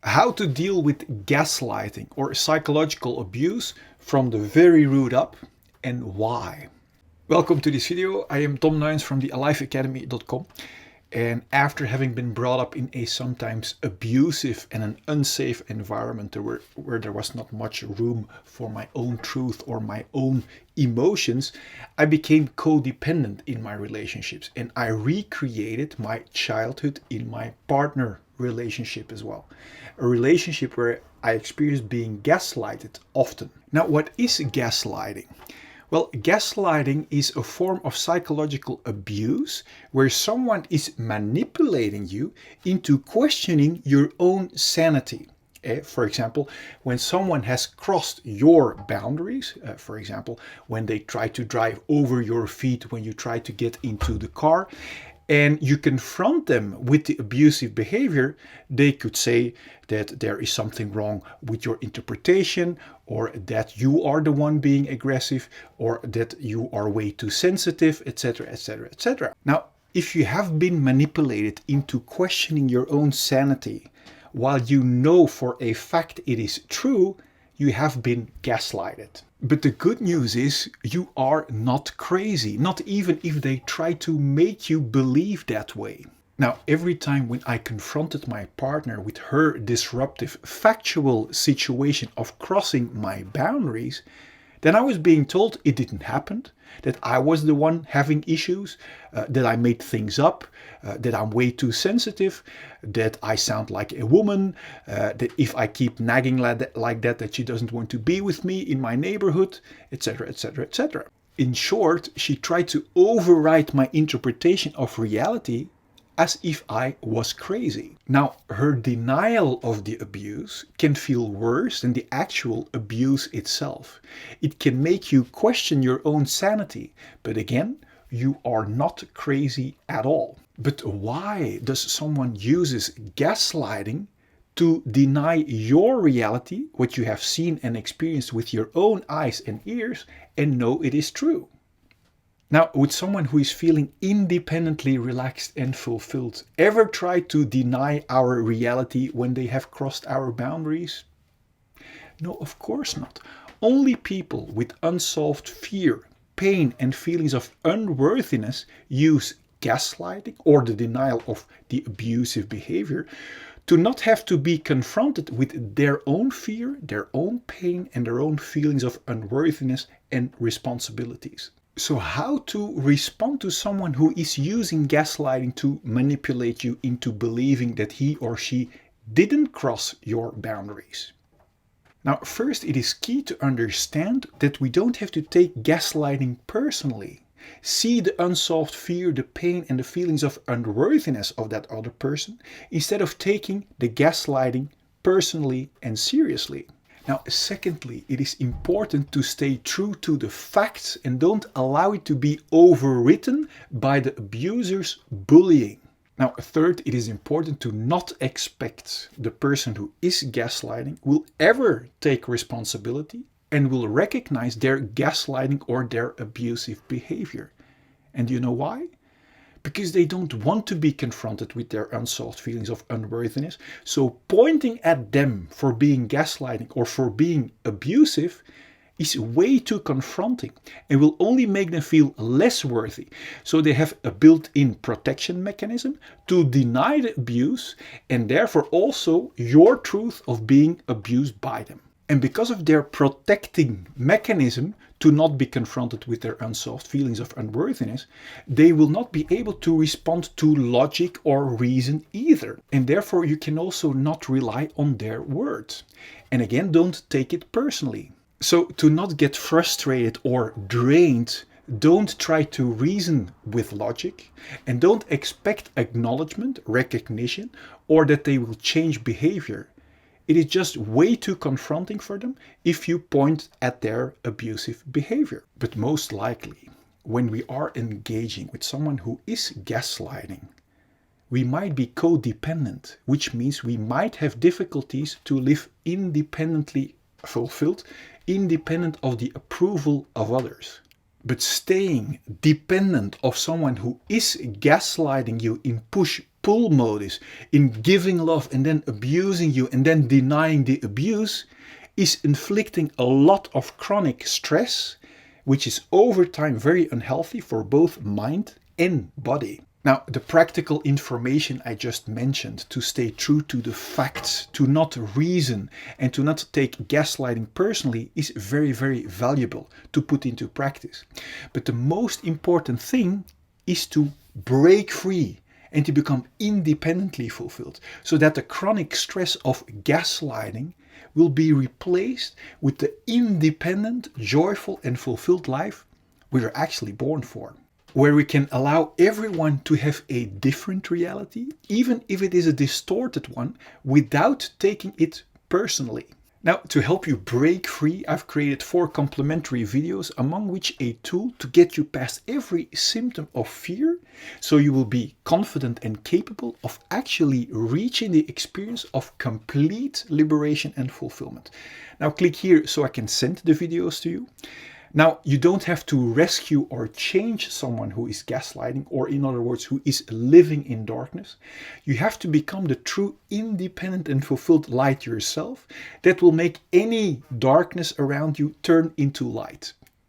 How to deal with gaslighting or psychological abuse from the very root up and why. Welcome to this video. I am Tom Nuyens from the sanity.For, and after having been brought up in a sometimes abusive and an unsafe environment where there was not much room for my own truth or my own emotions, I became codependent in my relationships, and I recreated my childhood in my partner relationship as well. A relationship where I experienced being gaslighted often. Now, what is gaslighting? Well, gaslighting is a form of psychological abuse where someone is manipulating you into questioning your own sanity. For example, when someone has crossed your boundaries, for example, when they try to drive over your feet when you try to get into the car, and you confront them with the abusive behavior, they could say that there is something wrong with your interpretation, or that you are the one being aggressive, or that you are way too sensitive, etc., etc., etc. Now, if you have been manipulated into questioning your own sanity, while you know for a fact it is true, you have been gaslighted. But the good news is you are not crazy, not even if they try to make you believe that way. Now, every time when I confronted my partner with her disruptive, factual situation of crossing my boundaries, then I was being told it didn't happen, that I was the one having issues, that I made things up, that I'm way too sensitive, that I sound like a woman, that if I keep nagging like that she doesn't want to be with me in my neighborhood, etc., etc., etc. In short, she tried to override my interpretation of reality as if I was crazy. Now, her denial of the abuse can feel worse than the actual abuse itself. It can make you question your own sanity, but again, you are not crazy at all. But why does someone use gaslighting to deny your reality, what you have seen and experienced with your own eyes and ears, and know it is true? Now, would someone who is feeling independently relaxed and fulfilled ever try to deny our reality when they have crossed our boundaries? No, of course not. Only people with unsolved fear, pain, and feelings of unworthiness use gaslighting or the denial of the abusive behavior to not have to be confronted with their own fear, their own pain, and their own feelings of unworthiness and responsibilities. So how to respond to someone who is using gaslighting to manipulate you into believing that he or she didn't cross your boundaries? Now, first, it is key to understand that we don't have to take gaslighting personally. See the unsolved fear, the pain, and the feelings of unworthiness of that other person instead of taking the gaslighting personally and seriously. Now, secondly, it is important to stay true to the facts and don't allow it to be overwritten by the abuser's bullying. Now, third, it is important to not expect the person who is gaslighting will ever take responsibility and will recognize their gaslighting or their abusive behavior. And you know why? Because they don't want to be confronted with their unsolved feelings of unworthiness. So pointing at them for being gaslighting or for being abusive is way too confronting and will only make them feel less worthy. So they have a built-in protection mechanism to deny the abuse and therefore also your truth of being abused by them. And because of their protecting mechanism to not be confronted with their unsolved feelings of unworthiness, they will not be able to respond to logic or reason either. And therefore you can also not rely on their words. And again, don't take it personally. So to not get frustrated or drained, don't try to reason with logic and don't expect acknowledgement, recognition, or that they will change behavior. It is just way too confronting for them if you point at their abusive behavior. But most likely, when we are engaging with someone who is gaslighting, we might be codependent, which means we might have difficulties to live independently fulfilled, independent of the approval of others. But staying dependent of someone who is gaslighting you in push-pull pull modus, in giving love and then abusing you and then denying the abuse, is inflicting a lot of chronic stress, which is over time very unhealthy for both mind and body. Now, the practical information I just mentioned, to stay true to the facts, to not reason, and to not take gaslighting personally, is very, very valuable to put into practice. But the most important thing is to break free and to become independently fulfilled, so that the chronic stress of gaslighting will be replaced with the independent, joyful, and fulfilled life we were actually born for, where we can allow everyone to have a different reality, even if it is a distorted one, without taking it personally. Now, to help you break free, I've created 4 complementary videos, among which a tool to get you past every symptom of fear, so you will be confident and capable of actually reaching the experience of complete liberation and fulfillment. Now, click here so I can send the videos to you. Now, you don't have to rescue or change someone who is gaslighting, or in other words, who is living in darkness. You have to become the true independent and fulfilled light yourself that will make any darkness around you turn into light.